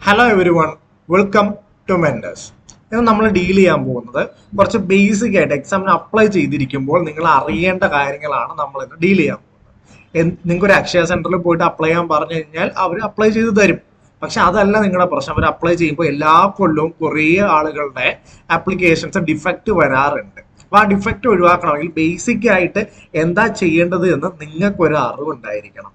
Hello everyone, welcome to menders. ഇന്ന് നമ്മൾ deal ചെയ്യാൻ പോകുന്നത് കുറച്ച് ബേസിക് ആയിട്ട് എക്സാമിന് അപ്ലൈ ചെയ്തിരിക്കുമ്പോൾ നിങ്ങൾ അറിയേണ്ട കാര്യങ്ങളാണ് നമ്മൾ ഇന്ന് ഡീൽ ചെയ്യാൻ പോകുന്നത്. നിങ്ങൾക്ക് ഒരു അക്ഷയ സെന്ററിൽ പോയിട്ട് അപ്ലൈ ചെയ്യാൻ പറഞ്ഞു കഴിഞ്ഞാൽ അവർ അപ്ലൈ ചെയ്ത് തരും. പക്ഷെ അതല്ല നിങ്ങളുടെ പ്രശ്നം. അവർ അപ്ലൈ ചെയ്യുമ്പോൾ എല്ലാ കൊല്ലവും കുറേ ആളുകളുടെ ആപ്ലിക്കേഷൻസ് ഡിഫക്റ്റ് വരാറുണ്ട്. അപ്പൊ ആ ഡിഫക്റ്റ് ഒഴിവാക്കണമെങ്കിൽ ബേസിക് ആയിട്ട് എന്താ ചെയ്യേണ്ടത് എന്ന് നിങ്ങൾക്കൊരു അറിവുണ്ടായിരിക്കണം.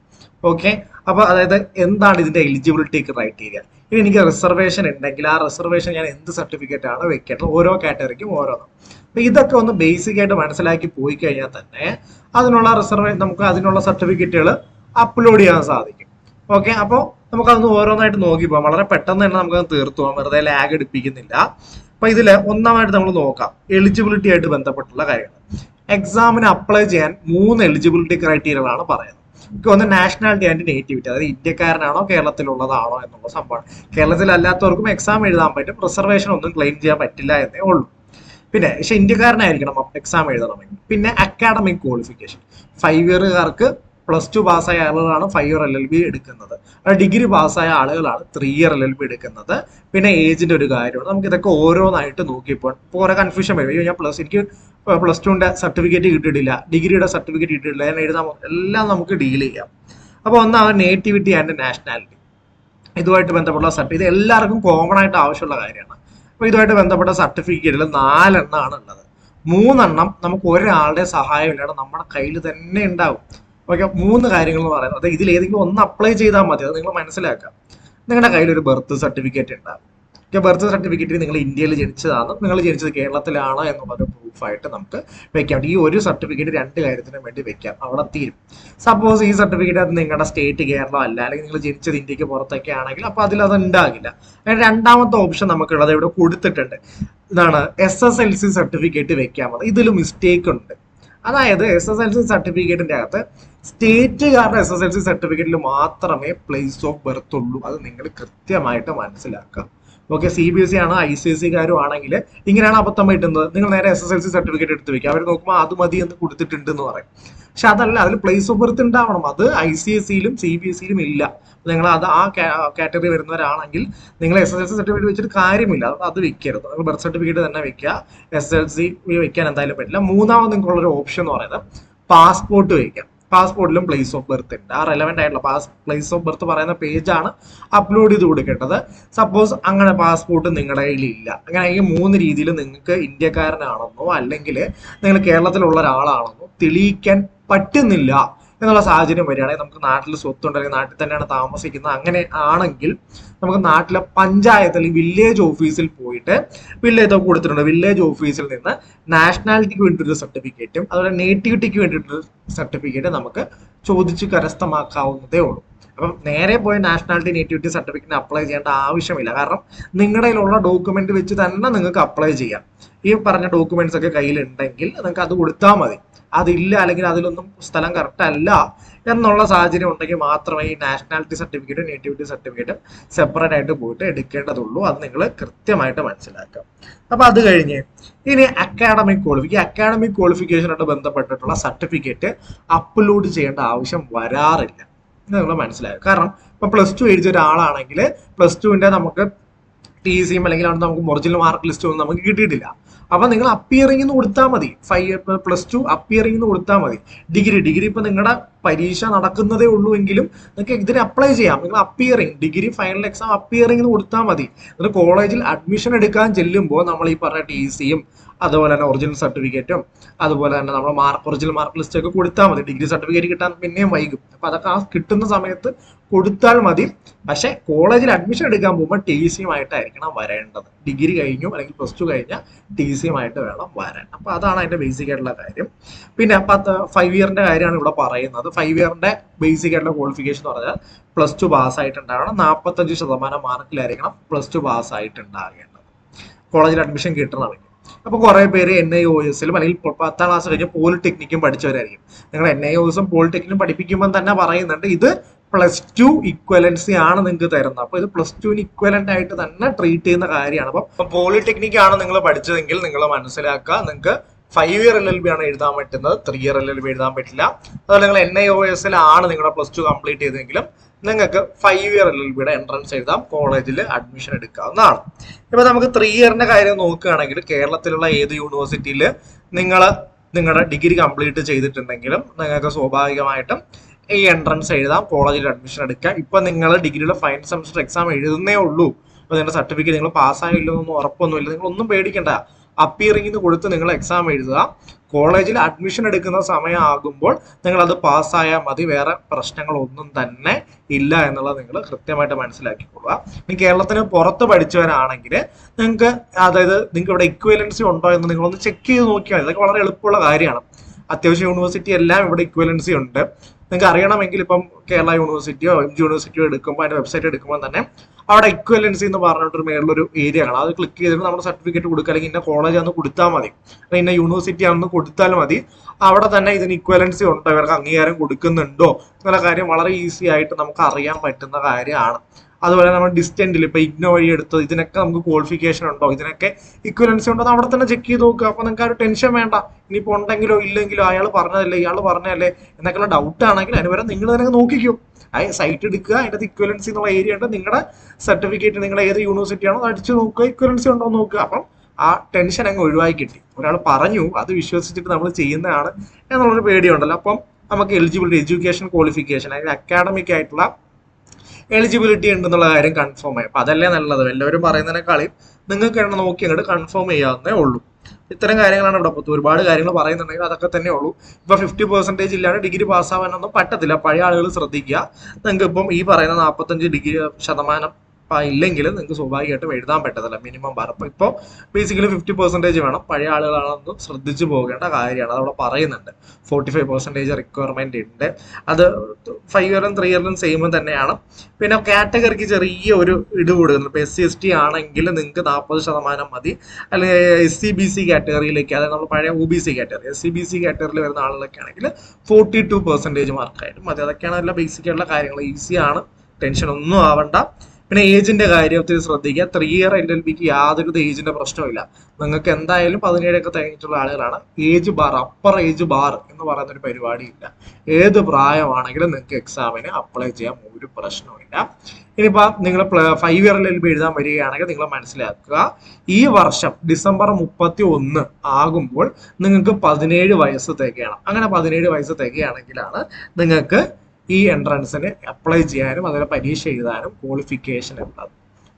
ഓക്കെ, അപ്പൊ അതായത് എന്താണ് ഇതിന്റെ എലിജിബിലിറ്റി ക്രൈറ്റീരിയ. ഇനി എനിക്ക് റിസർവേഷൻ ഉണ്ടെങ്കിൽ ആ റിസർവേഷൻ ഞാൻ എന്ത് സർട്ടിഫിക്കറ്റ് ആണ് വെക്കേണ്ടത്, ഓരോ കാറ്റഗറിക്കും ഓരോന്നും. അപ്പൊ ഇതൊക്കെ ഒന്ന് ബേസിക് ആയിട്ട് മനസ്സിലാക്കി പോയി കഴിഞ്ഞാൽ തന്നെ നമുക്ക് അതിനുള്ള സർട്ടിഫിക്കറ്റുകൾ അപ്ലോഡ് ചെയ്യാൻ സാധിക്കും. ഓക്കെ, അപ്പോൾ നമുക്കതൊന്ന് ഓരോന്നായിട്ട് നോക്കി പോകാം. വളരെ പെട്ടെന്ന് തന്നെ നമുക്കത് തീർത്തു പോകാം, വെറുതെ ലാഗ് എടുപ്പിക്കുന്നില്ല. അപ്പൊ ഇതില് ഒന്നാമായിട്ട് നമ്മൾ നോക്കാം എലിജിബിലിറ്റി ആയിട്ട് ബന്ധപ്പെട്ടുള്ള കാര്യങ്ങൾ. എക്സാമിന് അപ്ലൈ ചെയ്യാൻ 3 എലിജിബിലിറ്റി ക്രൈറ്റീരിയകളാണ് പറയുന്നത്. ഒന്ന് നാഷണാലിറ്റി ആൻഡ് നേറ്റിവിറ്റി, അതായത് ഇന്ത്യക്കാരനാണോ കേരളത്തിലുള്ളതാണോ എന്നുള്ള സംഭവമാണ്. കേരളത്തിലല്ലാത്തവർക്കും എക്സാം എഴുതാൻ പറ്റും, റിസർവേഷൻ ഒന്നും ക്ലെയിം ചെയ്യാൻ പറ്റില്ല എന്നേ ഉള്ളൂ. പക്ഷെ ഇന്ത്യക്കാരനായിരിക്കണം എക്സാം എഴുതണമെങ്കിൽ. പിന്നെ അക്കാഡമിക് ക്വാളിഫിക്കേഷൻ, 5 ഇയറുകാർക്ക് +2 പാസ്സായ ആളുകളാണ് 5 ഇയർ LLB എടുക്കുന്നത്. ഡിഗ്രി പാസ്സായ ആളുകളാണ് 3 ഇയർ LLB എടുക്കുന്നത്. പിന്നെ ഏജിന്റെ ഒരു കാര്യമാണ്. നമുക്ക് ഇതൊക്കെ ഓരോന്നായിട്ട് നോക്കിയപ്പോൾ കുറെ കൺഫ്യൂഷൻ വരും. എനിക്ക് +2ന്റെ സർട്ടിഫിക്കറ്റ് കിട്ടിയിട്ടില്ല, ഡിഗ്രിയുടെ സർട്ടിഫിക്കറ്റ് കിട്ടിയിട്ടില്ല, ഞാൻ എഴുതാൻ എല്ലാം നമുക്ക് ഡീൽ ചെയ്യാം. അപ്പോൾ ഒന്നാമത് നേറ്റിവിറ്റി ആൻഡ് നാഷണാലിറ്റി. ഇതുമായിട്ട് ബന്ധപ്പെട്ട സർട്ടിഫിക്കറ്റ് ഇത് എല്ലാവർക്കും കോമൺ ആയിട്ട് ആവശ്യമുള്ള കാര്യമാണ്. അപ്പോൾ ഇതുമായിട്ട് ബന്ധപ്പെട്ട സർട്ടിഫിക്കറ്റിൽ 4 എണ്ണമാണ് ഉള്ളത്. 3 എണ്ണം നമുക്ക് ഒരാളുടെ സഹായം ഇല്ലാതെ നമ്മുടെ കയ്യിൽ തന്നെ ഉണ്ടാവും. ഓക്കെ, 3 കാര്യങ്ങൾ എന്ന് പറയുന്നത് ഇതിൽ ഏതെങ്കിലും ഒന്ന് അപ്ലൈ ചെയ്താൽ മതി. അത് നിങ്ങൾ മനസ്സിലാക്കാം. നിങ്ങളുടെ കയ്യിൽ ഒരു ബർത്ത് സർട്ടിഫിക്കറ്റ് ഉണ്ടാകും. ബർത്ത് സർട്ടിഫിക്കറ്റ് നിങ്ങൾ ഇന്ത്യയിൽ ജനിച്ചതാണ്, നിങ്ങൾ ജനിച്ചത് കേരളത്തിലാണ് എന്നുള്ളത് പ്രൂഫായിട്ട് നമുക്ക് വെക്കാം. ഈ ഒരു സർട്ടിഫിക്കറ്റ് 2 കാര്യത്തിനും വേണ്ടി വെക്കാം, അവിടെ തീരും. സപ്പോസ് ഈ സർട്ടിഫിക്കറ്റ് അത് നിങ്ങളുടെ സ്റ്റേറ്റ് കേരളം അല്ല, അല്ലെങ്കിൽ നിങ്ങൾ ജനിച്ചത് ഇന്ത്യക്ക് പുറത്തൊക്കെ ആണെങ്കിൽ അപ്പൊ അതിൽ അത് ഉണ്ടാകില്ല. രണ്ടാമത്തെ ഓപ്ഷൻ നമുക്കുള്ളത് ഇവിടെ കൊടുത്തിട്ടുണ്ട്. ഇതാണ് SSLC സർട്ടിഫിക്കറ്റ് വെക്കാൻ മതി. ഇതിൽ മിസ്റ്റേക്ക് ഉണ്ട്. അതായത് SSLC സർട്ടിഫിക്കറ്റിന്റെ അകത്ത് സ്റ്റേറ്റുകാരുടെ SSLC സർട്ടിഫിക്കറ്റിൽ മാത്രമേ പ്ലേസ് ഓഫ് ബർത്ത് ഉള്ളൂ. അത് നിങ്ങൾ കൃത്യമായിട്ട് മനസ്സിലാക്കാം. ഓക്കെ, CBSE ആണോ ICSEക്കാരും ആണെങ്കിൽ ഇങ്ങനെയാണ് അബദ്ധം പറ്റുന്നത്. നിങ്ങൾ നേരെ SSLC സർട്ടിഫിക്കറ്റ് എടുത്ത് വെക്കുക, അവർ നോക്കുമ്പോൾ അത് മതി എന്ന് കൊടുത്തിട്ടുണ്ട് എന്ന് പറയും. പക്ഷെ അതല്ല, അതിൽ പ്ലേസ് ഓഫ് ബർത്ത് ഉണ്ടാവണം. അത് ICSEയിലും CBSEയിലും ഇല്ല. നിങ്ങൾ അത് ആ കാറ്റഗറി വരുന്നവരാണെങ്കിൽ നിങ്ങൾ SSLC സർട്ടിഫിക്കറ്റ് വെച്ചിട്ട് കാര്യമില്ല, അത് വെക്കരുത്. നിങ്ങൾ ബർത്ത് സർട്ടിഫിക്കറ്റ് തന്നെ വെക്കുക. SSLC വെക്കാൻ എന്തായാലും പറ്റില്ല. മൂന്നാമത് നിങ്ങൾക്കുള്ളൊരു ഓപ്ഷൻ എന്ന് പറയുന്നത് പാസ്പോർട്ട് വയ്ക്കാം. പാസ്പോർട്ടിലും പ്ലേസ് ഓഫ് ബർത്ത് ഉണ്ട്. ആ റെലവെന്റ് ആയിട്ടുള്ള പ്ലേസ് ഓഫ് ബർത്ത് പറയുന്ന പേജാണ് അപ്ലോഡ് ചെയ്ത് കൊടുക്കേണ്ടത്. സപ്പോസ് അങ്ങനെ പാസ്പോർട്ട് നിങ്ങളുടെ കയ്യിൽ ഇല്ല, അങ്ങനെയാണെങ്കിൽ 3 രീതിയിൽ നിങ്ങൾക്ക് ഇന്ത്യക്കാരനാണെന്നോ അല്ലെങ്കിൽ നിങ്ങൾ കേരളത്തിലുള്ള ഒരാളാണെന്നോ തെളിയിക്കാൻ പറ്റുന്നില്ല എന്നുള്ള സാഹചര്യം വരികയാണെങ്കിൽ, നമുക്ക് നാട്ടിൽ സ്വത്തുണ്ടെങ്കിൽ നാട്ടിൽ തന്നെയാണ് താമസിക്കുന്നത്, അങ്ങനെ ആണെങ്കിൽ നമുക്ക് നാട്ടിലെ പഞ്ചായത്ത് അല്ലെങ്കിൽ വില്ലേജ് ഓഫീസിൽ പോയിട്ട് വില്ലേജ് കൊടുത്തിട്ടുണ്ട്. വില്ലേജ് ഓഫീസിൽ നിന്ന് നാഷണാലിറ്റിക്ക് വേണ്ടിയിട്ടൊരു സർട്ടിഫിക്കറ്റും അതുപോലെ നേറ്റിവിറ്റിക്ക് വേണ്ടിയിട്ടൊരു സർട്ടിഫിക്കറ്റ് നമുക്ക് ചോദിച്ച് കരസ്ഥമാക്കാവുന്നതേ ഉള്ളൂ. അപ്പം നേരെ പോയി നാഷണാലിറ്റി നേറ്റിവിറ്റി സർട്ടിഫിക്കറ്റിന് അപ്ലൈ ചെയ്യേണ്ട ആവശ്യമില്ല. കാരണം നിങ്ങളുടെ കയ്യിലുള്ള ഡോക്യുമെന്റ് വെച്ച് തന്നെ നിങ്ങൾക്ക് അപ്ലൈ ചെയ്യാം. ഈ പറഞ്ഞ ഡോക്യുമെന്റ്സ് ഒക്കെ കയ്യിലുണ്ടെങ്കിൽ നിങ്ങൾക്ക് അത് കൊടുത്താൽ മതി. അതില്ല, അല്ലെങ്കിൽ അതിലൊന്നും സ്ഥലം കറക്റ്റ് അല്ല എന്നുള്ള സാഹചര്യം ഉണ്ടെങ്കിൽ മാത്രമേ ഈ നാഷണാലിറ്റി സർട്ടിഫിക്കറ്റും നേറ്റിവിറ്റി സർട്ടിഫിക്കറ്റും സെപ്പറേറ്റ് ആയിട്ട് പോയിട്ട് എടുക്കേണ്ടതുള്ളൂ. അത് നിങ്ങൾ കൃത്യമായിട്ട് മനസ്സിലാക്കാം. അപ്പൊ അത് കഴിഞ്ഞ് ഇനി അക്കാഡമിക് ക്വാളിഫിക്കേഷനായിട്ട് ബന്ധപ്പെട്ടിട്ടുള്ള സർട്ടിഫിക്കറ്റ് അപ്ലോഡ് ചെയ്യേണ്ട ആവശ്യം വരാറില്ല. നിങ്ങൾ മനസ്സിലാക്കുക. കാരണം ഇപ്പൊ +2 എഴുതിയ ഒരാളാണെങ്കിൽ +2ന്റെ നമുക്ക് TCയും അല്ലെങ്കിൽ അവിടെ നമുക്ക് ഒറിജിനൽ മാർക്ക് ലിസ്റ്റ് ഒന്നും നമുക്ക് കിട്ടിയിട്ടില്ല. അപ്പൊ നിങ്ങൾ അപ്പിയറിംഗ് കൊടുത്താൽ മതി. +2 അപ്പിയറിംഗ് കൊടുത്താൽ മതി. ഡിഗ്രി ഇപ്പൊ നിങ്ങളുടെ പരീക്ഷ നടക്കുന്നതേ ഉള്ളൂ എങ്കിലും നിങ്ങൾക്ക് ഇതിന് അപ്ലൈ ചെയ്യാം. നിങ്ങൾ appearing degree final exam appearing കൊടുത്താൽ മതി. എന്നിട്ട് കോളേജിൽ അഡ്മിഷൻ എടുക്കാൻ ചെല്ലുമ്പോൾ നമ്മൾ ഈ പറഞ്ഞ TCയും അതുപോലെ തന്നെ ഒറിജിനൽ സർട്ടിഫിക്കറ്റും അതുപോലെ തന്നെ നമ്മൾ ഒറിജിനൽ മാർക്ക് ലിസ്റ്റ് ഒക്കെ കൊടുത്താൽ മതി. ഡിഗ്രി സർട്ടിഫിക്കറ്റ് കിട്ടാൻ പിന്നെയും വൈകും. അപ്പൊ അതൊക്കെ ആ കിട്ടുന്ന സമയത്ത് കൊടുത്താൽ മതി. പക്ഷെ കോളേജിൽ അഡ്മിഷൻ എടുക്കാൻ പോകുമ്പോൾ TCയുമായിട്ടായിരിക്കണം വരേണ്ടത്. ഡിഗ്രി കഴിഞ്ഞു അല്ലെങ്കിൽ +2 കഴിഞ്ഞാൽ TCയുമായിട്ട് വേണം വരാൻ. അപ്പൊ അതാണ് അതിന്റെ ബേസിക് ആയിട്ടുള്ള കാര്യം. പിന്നെ 5 ഇയറിന്റെ കാര്യമാണ് ഇവിടെ പറയുന്നത്. 5 ഇയറിന്റെ ബേസിക് ആയിട്ടുള്ള ക്വാളിഫിക്കേഷൻ എന്ന് പറഞ്ഞാൽ +2 പാസ്സായിട്ടുണ്ടാകണം. 45% മാർക്കിലായിരിക്കണം +2 പാസ്സായിട്ടുണ്ടാകേണ്ടത് കോളേജിൽ അഡ്മിഷൻ കിട്ടണമെങ്കിൽ. അപ്പൊ കുറെ പേര് NIOSലും അല്ലെങ്കിൽ 10ാം ക്ലാസ് കഴിഞ്ഞ് പോളിടെക്നിക്കും പഠിച്ചവരായിരിക്കും. നിങ്ങൾ NIOSും പോളിടെക്നിക്കും പഠിപ്പിക്കുമ്പോൾ തന്നെ പറയുന്നുണ്ട് ഇത് +2 ഇക്വലൻസി ആണ് നിങ്ങൾക്ക് തരുന്നത്. അപ്പൊ ഇത് +2ന് ഇക്വലന്റ് ആയിട്ട് തന്നെ ട്രീറ്റ് ചെയ്യുന്ന കാര്യമാണ്. അപ്പൊ പോളിടെക്നിക് ആണ് നിങ്ങൾ പഠിച്ചതെങ്കിൽ നിങ്ങൾ മനസ്സിലാക്കുക, നിങ്ങൾക്ക് 5 ഇയർ LLB ആണ് എഴുതാൻ പറ്റുന്നത്, 3 ഇയർ LLB എഴുതാൻ പറ്റില്ല. അതുപോലെ നിങ്ങൾ NIOSലാണ് നിങ്ങളുടെ +2 കംപ്ലീറ്റ് ചെയ്തെങ്കിലും നിങ്ങൾക്ക് 5-year LLBയുടെ എൻട്രൻസ് എഴുതാം, കോളേജിൽ അഡ്മിഷൻ എടുക്കാവുന്നതാണ്. ഇപ്പൊ നമുക്ക് 3-yearന്റെ കാര്യം നോക്കുകയാണെങ്കിൽ കേരളത്തിലുള്ള ഏത് യൂണിവേഴ്സിറ്റിയിൽ നിങ്ങൾ നിങ്ങളുടെ ഡിഗ്രി കംപ്ലീറ്റ് ചെയ്തിട്ടുണ്ടെങ്കിലും നിങ്ങൾക്ക് സ്വാഭാവികമായിട്ടും ഈ എൻട്രൻസ് എഴുതാം, കോളേജിൽ അഡ്മിഷൻ എടുക്കാം. ഇപ്പൊ നിങ്ങൾ ഡിഗ്രിയുടെ ഫൈനൽ സെമസ്റ്റർ എക്സാം എഴുതുന്നേ ഉള്ളൂ, അപ്പൊ നിങ്ങളുടെ സർട്ടിഫിക്കറ്റ് നിങ്ങൾ പാസ്സായില്ലോ എന്നൊന്നും ഉറപ്പൊന്നുമില്ല, നിങ്ങൾ ഒന്നും പേടിക്കണ്ട. അപ്പിയറിംഗിന് കൊടുത്ത് നിങ്ങൾ എക്സാം എഴുതുക, കോളേജിൽ അഡ്മിഷൻ എടുക്കുന്ന സമയമാകുമ്പോൾ നിങ്ങൾ അത് പാസ്സായാൽ മതി, വേറെ പ്രശ്നങ്ങളൊന്നും തന്നെ ഇല്ല എന്നുള്ളത് നിങ്ങൾ കൃത്യമായിട്ട് മനസ്സിലാക്കിക്കൊള്ളുക. ഇനി കേരളത്തിന് പുറത്ത് പഠിച്ചവരാണെങ്കിൽ നിങ്ങൾക്ക് അതായത് നിങ്ങൾക്ക് ഇവിടെ ഇക്വലൻസി ഉണ്ടോ എന്ന് നിങ്ങളൊന്ന് ചെക്ക് ചെയ്ത് നോക്കിയാൽ മതി. ഇതൊക്കെ വളരെ എളുപ്പമുള്ള കാര്യമാണ്. അത്യാവശ്യം യൂണിവേഴ്സിറ്റി എല്ലാം ഇവിടെ ഇക്വലൻസി ഉണ്ട്. നിങ്ങൾക്ക് അറിയണമെങ്കിൽ ഇപ്പം കേരള യൂണിവേഴ്സിറ്റിയോ എംജി യൂണിവേഴ്സിറ്റിയോ എടുക്കുമ്പോൾ അതിന്റെ വെബ്സൈറ്റ് എടുക്കുമ്പോൾ തന്നെ അവിടെ ഇക്വലൻസി എന്ന് പറഞ്ഞിട്ടൊരു മേളിലൊരു ഏരിയ ആണ്. അത് ക്ലിക്ക് ചെയ്തിട്ട് നമ്മുടെ സർട്ടിഫിക്കറ്റ് കൊടുക്കുക, അല്ലെങ്കിൽ ഇന്ന കോളേജ് ആണെന്ന് കൊടുത്താൽ മതി, അല്ലെങ്കിൽ ഇന്ന യൂണിവേഴ്സിറ്റി ആണെന്ന് കൊടുത്താൽ മതി. അവിടെ തന്നെ ഇതിന് ഇക്വലൻസി ഉണ്ടോ, ഇവർക്ക് അംഗീകാരം കൊടുക്കുന്നുണ്ടോ എന്നുള്ള കാര്യം വളരെ ഈസി ആയിട്ട് നമുക്ക് അറിയാൻ പറ്റുന്ന കാര്യമാണ്. അതുപോലെ നമ്മൾ ഡിസ്റ്റന്റിൽ ഇപ്പൊ ഇഗ്നോ വഴി എടുത്തത് ഇതിനൊക്കെ നമുക്ക് ക്വാളിഫിക്കേഷൻ ഉണ്ടോ, ഇതിനൊക്കെ ഇക്വലൻസി ഉണ്ടോ അവിടെ തന്നെ ചെക്ക് ചെയ്ത് നോക്കുക. അപ്പൊ നിങ്ങൾക്ക് ആ ഒരു ടെൻഷൻ വേണ്ട. ഇനിയിപ്പോ ഉണ്ടെങ്കിലോ ഇല്ലെങ്കിലോ അയാൾ പറഞ്ഞതല്ലേ ഇയാൾ പറഞ്ഞതല്ലേ എന്നൊക്കെയുള്ള ഡൗട്ട് ആണെങ്കിൽ അതിന് വരെ നിങ്ങൾ തന്നെ നോക്കിക്കും. ആ സൈറ്റ് എടുക്കുക, അതിന്റെ ഇക്വലൻസി എന്നുള്ള ഏരിയ ഉണ്ട്, നിങ്ങളുടെ സർട്ടിഫിക്കറ്റ് നിങ്ങൾ ഏത് യൂണിവേഴ്സിറ്റി ആണോ അടിച്ചു നോക്കുക, ഇക്വലൻസി ഉണ്ടോ നോക്കുക. അപ്പം ആ ടെൻഷൻ അങ്ങ് ഒഴിവാക്കി കിട്ടി. ഒരാൾ പറഞ്ഞു അത് വിശ്വസിച്ചിട്ട് നമ്മൾ ചെയ്യുന്നതാണ് എന്നുള്ളൊരു പേടിയുണ്ടല്ലോ. അപ്പം നമുക്ക് എലിജിബിലിറ്റി, എഡ്യൂക്കേഷൻ ക്വാളിഫിക്കേഷൻ, അല്ലെങ്കിൽ അക്കാഡമിക് ആയിട്ടുള്ള എലിജിബിലിറ്റി ഉണ്ടെന്നുള്ള കാര്യം കൺഫേം ആയി. അപ്പൊ അതല്ലേ നല്ലത്. എല്ലാവരും പറയുന്നതിനേക്കാളും നിങ്ങൾക്ക് എണ്ണ നോക്കി അങ്ങോട്ട് കൺഫേം ചെയ്യാവുന്നേ ഉള്ളൂ. ഇത്തരം കാര്യങ്ങളാണ് ഇവിടെ പറ്റും. ഒരുപാട് കാര്യങ്ങൾ പറയുന്നുണ്ടെങ്കിൽ അതൊക്കെ തന്നെ ഉള്ളൂ. ഇപ്പൊ 50% ഇല്ലാണ്ട് ഡിഗ്രി പാസ്സാവാനൊന്നും പറ്റത്തില്ല. പഴയ ആളുകൾ ശ്രദ്ധിക്കുക. നിങ്ങൾക്ക് ഇപ്പം ഈ പറയുന്ന 45% ഇല്ലെങ്കിൽ നിങ്ങൾക്ക് സ്വാഭാവികമായിട്ടും എഴുതാൻ പറ്റത്തില്ല, മിനിമം ബാർ. അപ്പൊ ഇപ്പോൾ ബേസിക്കലി 50% വേണം. പഴയ ആളുകളാണെന്ന് ശ്രദ്ധിച്ചു പോകേണ്ട കാര്യമാണ്. അതവിടെ പറയുന്നുണ്ട് 45% റിക്വയർമെന്റ് ഉണ്ട്. അത് 5 ഇയറിലും 3 ഇയറിലും സെയിം തന്നെയാണ്. പിന്നെ കാറ്റഗറിക്ക് ചെറിയ ഒരു ഇട് കൊടുക്കുന്നുണ്ട്. ഇപ്പൊ SC/ST ആണെങ്കിൽ നിങ്ങൾക്ക് 40% മതി. അല്ലെങ്കിൽ SC/BC കാറ്റഗറിയിലേക്ക്, അതായത് നമ്മൾ പഴയ OBC കാറ്റഗറി, SC/BC കാറ്റഗറിയിൽ വരുന്ന ആളുകളൊക്കെ ആണെങ്കിൽ 42% മാർക്കായിട്ടും മതി. അതൊക്കെയാണ് എല്ലാ ബേസിക് ആയിട്ടുള്ള കാര്യങ്ങൾ. ഈസിയാണ്, ടെൻഷൻ ഒന്നും ആവണ്ട. പിന്നെ ഏജിന്റെ കാര്യത്തിൽ ശ്രദ്ധിക്കുക. 3 ഇയർ LLBക്ക് യാതൊരു ഏജിന്റെ പ്രശ്നമില്ല. നിങ്ങൾക്ക് എന്തായാലും 17 ഒക്കെ കഴിഞ്ഞിട്ടുള്ള ആളുകളാണ്. Age bar, upper age bar എന്ന് പറയുന്ന ഒരു പരിപാടി ഇല്ല. ഏത് പ്രായമാണെങ്കിലും നിങ്ങൾക്ക് എക്സാമിന് അപ്ലൈ ചെയ്യാൻ ഒരു പ്രശ്നവുമില്ല. ഇനിയിപ്പോ നിങ്ങൾ 5 ഇയർ LLB എഴുതാൻ വരികയാണെങ്കിൽ നിങ്ങൾ മനസ്സിലാക്കുക, ഈ വർഷം ഡിസംബർ 31 ആകുമ്പോൾ നിങ്ങൾക്ക് 17 വയസ്സ് തികയണം. അങ്ങനെ 17 വയസ്സ് തികയാണെങ്കിലാണ് നിങ്ങൾക്ക് ഈ എൻട്രൻസിന് അപ്ലൈ ചെയ്യാനും അതുപോലെ പരീക്ഷ എഴുതാനും ക്വാളിഫിക്കേഷൻ ഉള്ളത്.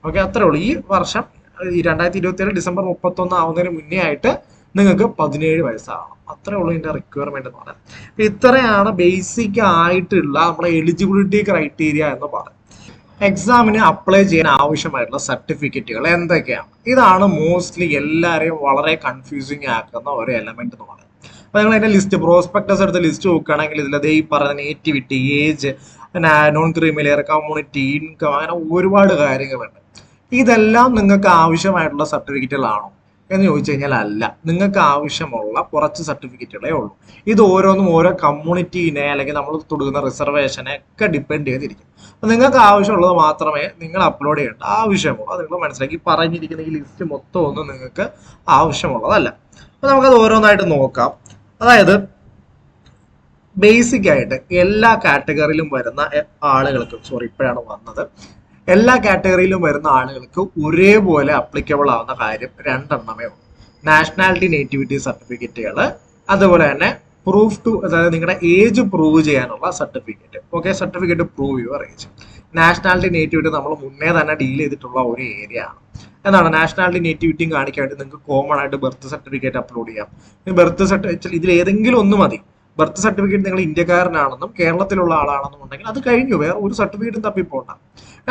ഓക്കെ, അത്രേ ഉള്ളൂ. ഈ വർഷം 2027 ഡിസംബർ 31 ആവുന്നതിന് മുന്നേ ആയിട്ട് നിങ്ങൾക്ക് 17 വയസ്സാകണം. അത്രേ ഉള്ളൂ ഇതിന്റെ റിക്വയർമെന്റ് എന്ന് പറയാം. ഇത്രയാണ് ബേസിക് ആയിട്ടുള്ള നമ്മുടെ എലിജിബിലിറ്റി ക്രൈറ്റീരിയ എന്ന് പറയും. എക്സാമിന് അപ്ലൈ ചെയ്യാൻ ആവശ്യമായിട്ടുള്ള സർട്ടിഫിക്കറ്റുകൾ എന്തൊക്കെയാണ്? ഇതാണ് മോസ്റ്റ്ലി എല്ലാവരെയും വളരെ കൺഫ്യൂസിങ് ആക്കുന്ന ഒരു എലമെന്റ് എന്ന് പറയുന്നത്. അപ്പൊ നിങ്ങൾ അതിന്റെ ലിസ്റ്റ്, പ്രോസ്പെക്ടസ് എടുത്ത് ലിസ്റ്റ് നോക്കുകയാണെങ്കിൽ ഇതിൽ ഈ പറയുന്ന nativity, age, non creamy layer, community, income, അങ്ങനെ ഒരുപാട് കാര്യങ്ങളുണ്ട്. ഇതെല്ലാം നിങ്ങൾക്ക് ആവശ്യമായിട്ടുള്ള സർട്ടിഫിക്കറ്റുകളാണോ എന്ന് ചോദിച്ചു കഴിഞ്ഞാൽ അല്ല. നിങ്ങൾക്ക് ആവശ്യമുള്ള കുറച്ച് സർട്ടിഫിക്കറ്റുകളേ ഉള്ളൂ. ഇത് ഓരോന്നും ഓരോ കമ്മ്യൂണിറ്റീനെ അല്ലെങ്കിൽ നമ്മൾ തുടങ്ങുന്ന റിസർവേഷനെ ഒക്കെ ഡിപ്പെൻഡ് ചെയ്തിരിക്കും. അപ്പൊ നിങ്ങൾക്ക് ആവശ്യമുള്ളത് മാത്രമേ നിങ്ങൾ അപ്ലോഡ് ചെയ്യേണ്ട ആവശ്യമുള്ളൂ. അത് നിങ്ങൾ മനസ്സിലാക്കി. പറഞ്ഞിരിക്കുന്ന ഈ ലിസ്റ്റ് മൊത്തം ഒന്നും നിങ്ങൾക്ക് ആവശ്യമുള്ളതല്ല. അപ്പൊ നമുക്കത് ഓരോന്നായിട്ട് നോക്കാം. അതായത് ബേസിക് ആയിട്ട് എല്ലാ കാറ്റഗറിയിലും വരുന്ന ആളുകൾക്ക്, ഇപ്പോഴാണ് വന്നത്, എല്ലാ കാറ്റഗറിയിലും വരുന്ന ആളുകൾക്ക് ഒരേപോലെ അപ്ലിക്കബിൾ ആവുന്ന കാര്യം 2 എണ്ണമേ ഉള്ളൂ. നാഷണാലിറ്റി നേറ്റിവിറ്റി സർട്ടിഫിക്കറ്റുകൾ, അതുപോലെ തന്നെ പ്രൂഫ് ടു, അതായത് നിങ്ങളുടെ ഏജ് പ്രൂവ് ചെയ്യാനുള്ള certificate. Okay, certificate prove your age. Nationality nativity നമ്മൾ മുന്നേ തന്നെ ഡീൽ ചെയ്തിട്ടുള്ള ഒരു ഏരിയ ആണ്. എന്താണ് നാഷണാലിറ്റി നേറ്റിവിറ്റിയും കാണിക്കാൻ വേണ്ടി നിങ്ങൾക്ക് കോമൺ ആയിട്ട് ബർത്ത് സർട്ടിഫിക്കറ്റ് അപ്ലോഡ് ചെയ്യാം. ബർത്ത് സർട്ടിഫിക്കറ്റ് ഇതിൽ ഏതെങ്കിലും ഒന്ന് മതി. ബർത്ത് സർട്ടിഫിക്കറ്റ് നിങ്ങൾ ഇന്ത്യക്കാരനാണെന്നും കേരളത്തിലുള്ള ആളാണെന്നും ഉണ്ടെങ്കിൽ അത് കഴിഞ്ഞു, വേറെ ഒരു സർട്ടിഫിക്കറ്റും തപ്പിപ്പോണ്ട.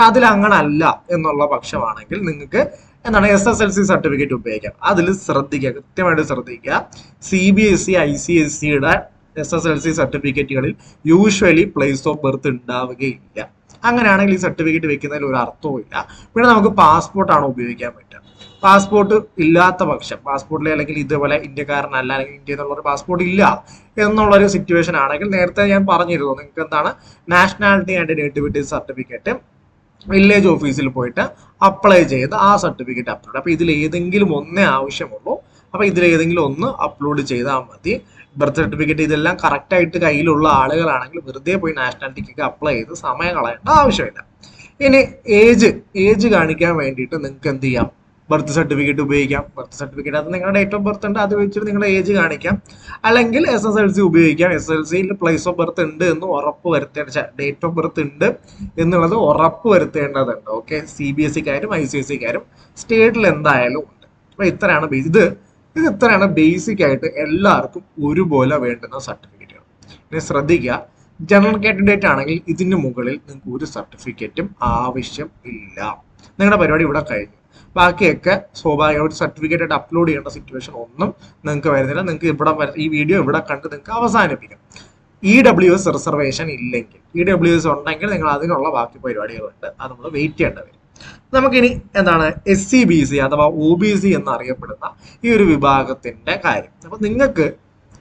അതിൽ അങ്ങനെ അല്ല എന്നുള്ള പക്ഷമാണെങ്കിൽ നിങ്ങൾക്ക് എന്താണ് SSLC സർട്ടിഫിക്കറ്റ് ഉപയോഗിക്കാം. അതിൽ ശ്രദ്ധിക്കുക, കൃത്യമായിട്ട് ശ്രദ്ധിക്കുക. CBSE ICSEയുടെ SSLC സർട്ടിഫിക്കറ്റുകളിൽ യൂഷ്വലി പ്ലേസ് ഓഫ് ബർത്ത് ഉണ്ടാവുകയില്ല. അങ്ങനെയാണെങ്കിൽ ഈ സർട്ടിഫിക്കറ്റ് വെക്കുന്നതിൽ ഒരു അർത്ഥവും ഇല്ല. പിന്നെ നമുക്ക് പാസ്പോർട്ടാണ് ഉപയോഗിക്കാൻ പറ്റുക. പാസ്പോർട്ട് ഇല്ലാത്ത പക്ഷം, പാസ്പോർട്ടിൽ അല്ലെങ്കിൽ ഇതുപോലെ ഇന്ത്യക്കാരനല്ല, അല്ലെങ്കിൽ ഇന്ത്യയിൽ നിന്നുള്ള ഒരു പാസ്പോർട്ട് ഇല്ല എന്നുള്ളൊരു സിറ്റുവേഷൻ ആണെങ്കിൽ നേരത്തെ ഞാൻ പറഞ്ഞിരുന്നു, നിങ്ങൾക്ക് എന്താണ് nationality and nativity certificate village ഓഫീസിൽ പോയിട്ട് അപ്ലൈ ചെയ്ത് ആ സർട്ടിഫിക്കറ്റ് അപ്ലോഡ്. അപ്പൊ ഇതിൽ ഏതെങ്കിലും ഒന്നേ ആവശ്യമുള്ളൂ. അപ്പൊ ഇതിൽ ഏതെങ്കിലും ഒന്ന് അപ്ലോഡ് ചെയ്താൽ മതി. ബർത്ത് സർട്ടിഫിക്കറ്റ് ഇതെല്ലാം കറക്റ്റായിട്ട് കയ്യിലുള്ള ആളുകളാണെങ്കിൽ വെറുതെ പോയി നാഷണാലിറ്റിക്കൊക്കെ അപ്ലൈ ചെയ്ത് സമയം കളയേണ്ട ആവശ്യമില്ല. ഇനി ഏജ് കാണിക്കാൻ വേണ്ടിയിട്ട് നിങ്ങൾക്ക് എന്ത് ചെയ്യാം, ബർത്ത് സർട്ടിഫിക്കറ്റ് ഉപയോഗിക്കാം. ബർത്ത് സർട്ടിഫിക്കറ്റ് അത് നിങ്ങളുടെ ഡേറ്റ് ഓഫ് ബർത്ത് ഉണ്ട്, അത് വെച്ചിട്ട് നിങ്ങളുടെ ഏജ് കാണിക്കാം. അല്ലെങ്കിൽ SSLC ഉപയോഗിക്കാം. SSLCയിൽ പ്ലേസ് ഓഫ് ബർത്ത് ഉണ്ട് എന്ന് ഉറപ്പ് വരുത്തേണ്ട, ഡേറ്റ് ഓഫ് ബർത്ത് ഉണ്ട് എന്നുള്ളത് ഉറപ്പ് വരുത്തേണ്ടതുണ്ട്. ഓക്കെ, CBSEക്കാരും ICSEക്കാരും സ്റ്റേറ്റിൽ എന്തായാലും ഉണ്ട്. അപ്പൊ ഇത്രയാണ് ഇത് ഇത്രയാണ് ബേസിക് ആയിട്ട് എല്ലാവർക്കും ഒരുപോലെ വേണ്ടുന്ന സർട്ടിഫിക്കറ്റുകൾ. ഇനി ശ്രദ്ധിക്കുക, ജനറൽ കാൻഡിഡേറ്റ് ആണെങ്കിൽ ഇതിന് മുകളിൽ നിങ്ങൾക്ക് ഒരു സർട്ടിഫിക്കറ്റും ആവശ്യം ഇല്ല. നിങ്ങളുടെ പരിപാടി ഇവിടെ കഴിഞ്ഞു. ബാക്കിയൊക്കെ സ്വാഭാവികമായിട്ട് സർട്ടിഫിക്കറ്റ് ആയിട്ട് അപ്ലോഡ് ചെയ്യേണ്ട സിറ്റുവേഷൻ ഒന്നും നിങ്ങൾക്ക് വരുന്നില്ല. നിങ്ങൾക്ക് ഇവിടെ ഈ വീഡിയോ ഇവിടെ കണ്ട് നിങ്ങൾക്ക് അവസാനിപ്പിക്കാം. EWS റിസർവേഷൻ ഇല്ലെങ്കിൽ, EWS ഉണ്ടെങ്കിൽ നിങ്ങൾ അതിനുള്ള ബാക്കി പരിപാടികളുണ്ട്, അത് നമ്മൾ വെയിറ്റ് ചെയ്യേണ്ടി വരും. നമുക്കിനി എന്താണ് SCBC അഥവാ OBC എന്നറിയപ്പെടുന്ന ഈ ഒരു വിഭാഗത്തിന്റെ കാര്യം. അപ്പൊ നിങ്ങൾക്ക്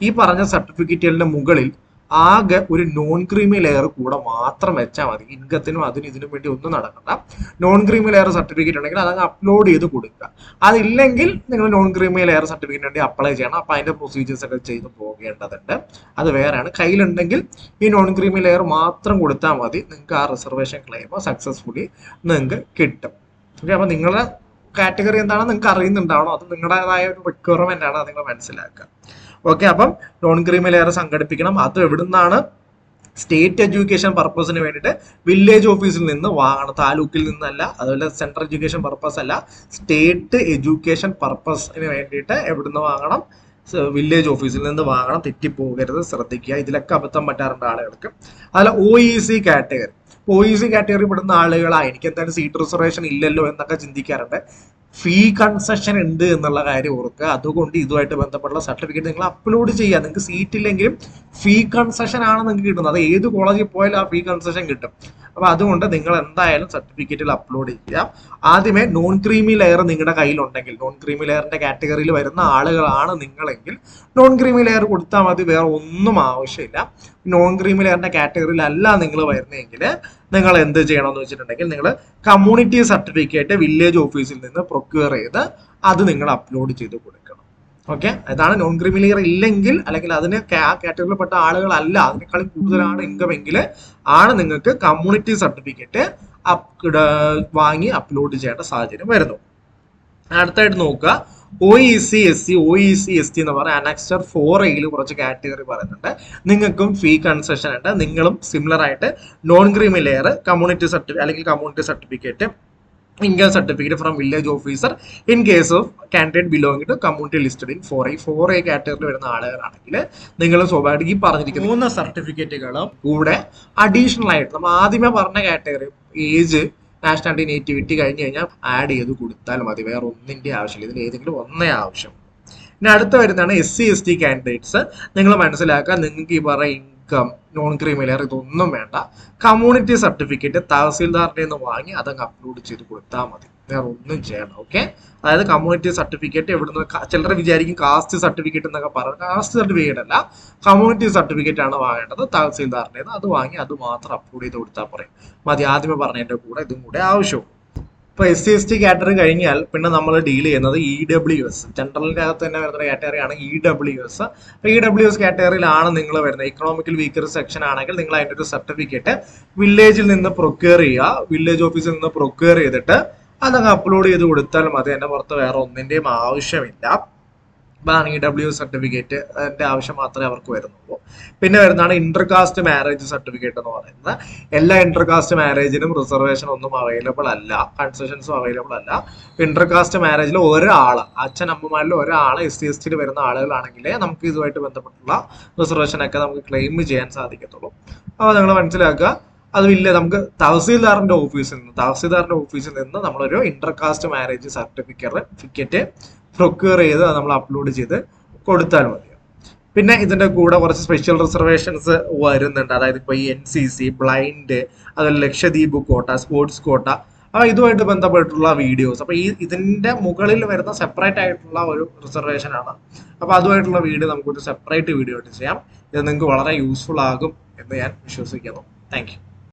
ഈ പറഞ്ഞ സർട്ടിഫിക്കറ്റുകളുടെ മുകളിൽ ആകെ ഒരു നോൺ ക്രീമി ലെയർ കൂടെ മാത്രം വെച്ചാൽ മതി. ഇൻകത്തിനും അതിനും ഇതിനും വേണ്ടി ഒന്നും നടക്കണ്ട. നോൺ ക്രീമി ലെയർ സർട്ടിഫിക്കറ്റ് ഉണ്ടെങ്കിൽ അതങ്ങ് അപ്ലോഡ് ചെയ്ത് കൊടുക്കുക. അതില്ലെങ്കിൽ നിങ്ങൾ നോൺ ക്രീമി ലെയർ സർട്ടിഫിക്കറ്റ് വേണ്ടി അപ്ലൈ ചെയ്യണം. അപ്പൊ അതിന്റെ പ്രൊസീജിയേഴ്സ് ഒക്കെ ചെയ്ത് പോകേണ്ടതുണ്ട്. അത് വേറെയാണ്. കയ്യിലുണ്ടെങ്കിൽ ഈ നോൺ ക്രീമി ലെയർ മാത്രം കൊടുത്താൽ മതി. നിങ്ങൾക്ക് ആ റിസർവേഷൻ ക്ലെയിം സക്സസ്ഫുള്ളി നിങ്ങൾക്ക് കിട്ടും. ഓക്കെ, അപ്പൊ നിങ്ങളുടെ കാറ്റഗറി എന്താണെന്ന് നിങ്ങൾക്ക് അറിയുന്നുണ്ടാവണം. അത് നിങ്ങളുടേതായ ഒരു റിക്വയർമെന്റ് ആണ്, അത് നിങ്ങൾ മനസ്സിലാക്കുക. ഓക്കെ, അപ്പം നോൺ ക്രീമി ലെയർ സംഘടിപ്പിക്കണം. അത് എവിടുന്നാണ്? സ്റ്റേറ്റ് എഡ്യൂക്കേഷൻ പർപ്പസിന് വേണ്ടിയിട്ട് വില്ലേജ് ഓഫീസിൽ നിന്ന് വാങ്ങണം, താലൂക്കിൽ നിന്നല്ല. അതുപോലെ സെൻട്രൽ എഡ്യൂക്കേഷൻ പർപ്പസ് അല്ല, സ്റ്റേറ്റ് എഡ്യൂക്കേഷൻ പർപ്പസിന് വേണ്ടിയിട്ട് എവിടുന്ന് വാങ്ങണം? വില്ലേജ് ഓഫീസിൽ നിന്ന് വാങ്ങണം. തെറ്റിപ്പോകരുത്, ശ്രദ്ധിക്കുക. ഇതിലൊക്കെ അബദ്ധം പറ്റാറുണ്ട് ആളുകൾക്ക്. അതുപോലെ OEC കാറ്റഗറി, OEC കാറ്റഗറി പെടുന്ന ആളുകളാ എനിക്ക് എന്തായാലും സീറ്റ് റിസർവേഷൻ ഇല്ലല്ലോ എന്നൊക്കെ ചിന്തിക്കാറുണ്ട്. ഫീ കൺസെഷൻ ഉണ്ട് എന്നുള്ള കാര്യം ഓർക്കുക. അതുകൊണ്ട് ഇതുമായിട്ട് ബന്ധപ്പെട്ടുള്ള സർട്ടിഫിക്കറ്റ് നിങ്ങൾ അപ്ലോഡ് ചെയ്യുക. നിങ്ങൾക്ക് സീറ്റ് ഇല്ലെങ്കിലും ഫീ കൺസെഷൻ ആണ് നിങ്ങൾക്ക് കിട്ടുന്നത്. അത് ഏത് കോളേജിൽ പോയാലും ആ ഫീ കൺസെഷൻ കിട്ടും. അപ്പൊ അതുകൊണ്ട് നിങ്ങൾ എന്തായാലും സർട്ടിഫിക്കറ്റിൽ അപ്ലോഡ് ചെയ്യുക. ആദ്യമേ നോൺ ക്രീമി ലെയർ നിങ്ങളുടെ കയ്യിലുണ്ടെങ്കിൽ, നോൺ ക്രീമി ലെയറിന്റെ കാറ്റഗറിയിൽ വരുന്ന ആളുകളാണ് നിങ്ങളെങ്കിൽ നോൺ ക്രീമി ലെയർ കൊടുത്താൽ മതി, വേറെ ഒന്നും ആവശ്യമില്ല. നോൺ ക്രീമി ലെയറിന്റെ കാറ്റഗറിയിലല്ല നിങ്ങൾ വരുന്നതെങ്കിൽ നിങ്ങൾ എന്ത് ചെയ്യണമെന്ന് വെച്ചിട്ടുണ്ടെങ്കിൽ നിങ്ങൾ കമ്മ്യൂണിറ്റി സർട്ടിഫിക്കറ്റ് വില്ലേജ് ഓഫീസിൽ നിന്ന് പ്രൊക്യൂർ ചെയ്ത് അത് നിങ്ങൾ അപ്ലോഡ് ചെയ്ത് കൊടുക്കണം. ഓക്കെ, അതാണ് നോൺ ക്രീമി ലെയർ ഇല്ലെങ്കിൽ, അല്ലെങ്കിൽ അതിന് ആ കാറ്റഗറിയിൽപ്പെട്ട ആളുകളല്ല, അതിനേക്കാളും കൂടുതലാണ് ഇൻകം എങ്കിൽ ആണ് നിങ്ങൾക്ക് കമ്മ്യൂണിറ്റി സർട്ടിഫിക്കറ്റ് വാങ്ങി അപ്ലോഡ് ചെയ്യേണ്ട സാഹചര്യം വരുന്നു. അടുത്തായിട്ട് നോക്കുക, OEC SC OEC ST എന്ന് പറഞ്ഞാൽ അനക്സ്റ്റർ 4A കുറച്ച് കാറ്റഗറി പറയുന്നുണ്ട്. നിങ്ങൾക്കും ഫീ കൺസെഷൻ ഉണ്ട്. നിങ്ങളും സിമിലർ ആയിട്ട് non creamy layer community certificate അല്ലെങ്കിൽ community certificate income certificate from village officer in case of candidate belonging to community listed in 4A കാറ്റഗറിയിൽ വരുന്ന ആളുകളാണെങ്കിൽ നിങ്ങൾ സ്വാഭാവികമായിട്ട് ഈ പറഞ്ഞിരിക്കുന്ന 3 സർട്ടിഫിക്കറ്റുകളും കൂടെ അഡീഷണൽ ആയിട്ട് നമ്മൾ ആദ്യമേ പറഞ്ഞ കാറ്റഗറി ഏജ്, നാഷണാലിറ്റി, നേറ്റിവിറ്റി കഴിഞ്ഞ് കഴിഞ്ഞാൽ ആഡ് ചെയ്ത് കൊടുത്താൽ മതി. വേറെ ഒന്നിന്റെ ആവശ്യമില്ല. ഇതിൽ ഏതെങ്കിലും ഒന്നേ ആവശ്യം. ഇനി അടുത്ത വരുന്നതാണ് SC ST കാൻഡിഡേറ്റ്സ്. നിങ്ങൾ മനസ്സിലാക്കുക, നിങ്ങൾക്ക് ഈ പറയുന്ന ഇൻകം, നോൺ ക്രീമി ലെയർ ഇതൊന്നും വേണ്ട. കമ്മ്യൂണിറ്റി സർട്ടിഫിക്കറ്റ് തഹസീൽദാറിന്റെ നിന്ന് വാങ്ങി അതങ്ങ് അപ്ലോഡ് ചെയ്ത് കൊടുത്താൽ മതി, വേറെ ഒന്നും ചെയ്യണം. ഓക്കെ, അതായത് കമ്മ്യൂണിറ്റി സർട്ടിഫിക്കറ്റ് എവിടുന്ന്, ചിലർ വിചാരിക്കും കാസ്റ്റ് സർട്ടിഫിക്കറ്റ് എന്നൊക്കെ പറഞ്ഞു. കാസ്റ്റ് സർട്ടിഫിക്കറ്റ് അല്ല, കമ്മ്യൂണിറ്റി സർട്ടിഫിക്കറ്റ് ആണ് വാങ്ങേണ്ടത് തഹസീൽദാറിന്റെ. അത് വാങ്ങി അത് മാത്രം അപ്ലോഡ് ചെയ്ത് കൊടുത്താൽ പറയും മതി. ആദ്യമേ പറഞ്ഞതിന്റെ കൂടെ ഇതും കൂടെ ആവശ്യവും. ഇപ്പൊ SC ST കാറ്റഗറി കഴിഞ്ഞാൽ പിന്നെ നമ്മൾ ഡീൽ ചെയ്യുന്നത് EWS, ജനറലിന്റെ അകത്ത് തന്നെ വരുന്ന കാറ്റഗറിയാണ് EWS. അപ്പൊ EWS കാറ്റഗറിയിലാണ് നിങ്ങൾ വരുന്നത്. ഇക്കണോമിക്കൽ വീക്കർ സെക്ഷൻ ആണെങ്കിൽ നിങ്ങൾ അതിന്റെ ഒരു സർട്ടിഫിക്കറ്റ് വില്ലേജിൽ നിന്ന് പ്രൊക്യൂർ ചെയ്യുക. വില്ലേജ് ഓഫീസിൽ നിന്ന് പ്രൊക്യൂർ ചെയ്തിട്ട് അതങ്ങ് അപ്ലോഡ് ചെയ്ത് കൊടുത്താൽ മതി. അതിന്റെ പുറത്ത് വേറെ ഒന്നിന്റെയും ആവശ്യമില്ല. അതാണ് EWS സർട്ടിഫിക്കറ്റ്, അതിന്റെ ആവശ്യം മാത്രമേ അവർക്ക് വരുന്നുള്ളൂ. പിന്നെ വരുന്നതാണ് ഇന്റർകാസ്റ്റ് മാരേജ് സർട്ടിഫിക്കറ്റ് എന്ന് പറയുന്നത്. എല്ലാ ഇന്റർകാസ്റ്റ് മാരേജിനും റിസർവേഷൻ ഒന്നും അവൈലബിൾ അല്ല, കൺസെഷൻസും അവൈലബിൾ അല്ല. ഇന്റർകാസ്റ്റ് മാരേജിൽ ഒരാള്, അച്ഛനമ്മമാരിൽ ഒരാള് SC ST വരുന്ന ആളുകളാണെങ്കിലേ നമുക്ക് ഇതുമായിട്ട് ബന്ധപ്പെട്ടുള്ള റിസർവേഷൻ ഒക്കെ നമുക്ക് ക്ലെയിം ചെയ്യാൻ സാധിക്കത്തുള്ളൂ. അപ്പോൾ നിങ്ങൾ മനസ്സിലാക്കുക, അതുമില്ല നമുക്ക് തഹസീൽദാറിന്റെ ഓഫീസിൽ നിന്ന് നമ്മളൊരു ഇന്റർകാസ്റ്റ് മാരേജ് സർട്ടിഫിക്കറ്റ് പ്രൊക്യൂർ ചെയ്ത് നമ്മൾ അപ്ലോഡ് ചെയ്ത് കൊടുത്താൽ മതി. പിന്നെ ഇതിന്റെ കൂടെ കുറച്ച് സ്പെഷ്യൽ റിസർവേഷൻസ് വരുന്നുണ്ട്. അതായത് ഇപ്പൊ ഈ NCC, ബ്ലൈൻഡ്, അതുപോലെ ലക്ഷദ്വീപ് കോട്ട, സ്പോർട്സ് കോട്ട, അപ്പൊ ഇതുമായിട്ട് ബന്ധപ്പെട്ടുള്ള വീഡിയോസ്. അപ്പൊ ഇതിന്റെ മുകളിൽ വരുന്ന സെപ്പറേറ്റ് ആയിട്ടുള്ള ഒരു റിസർവേഷൻ ആണ്. അപ്പൊ അതുമായിട്ടുള്ള വീഡിയോ നമുക്കൊരു സെപ്പറേറ്റ് വീഡിയോ ആയിട്ട് ചെയ്യാം. ഇത് നിങ്ങൾക്ക് വളരെ യൂസ്ഫുൾ ആകും എന്ന് ഞാൻ വിശ്വസിക്കുന്നു. Thank you.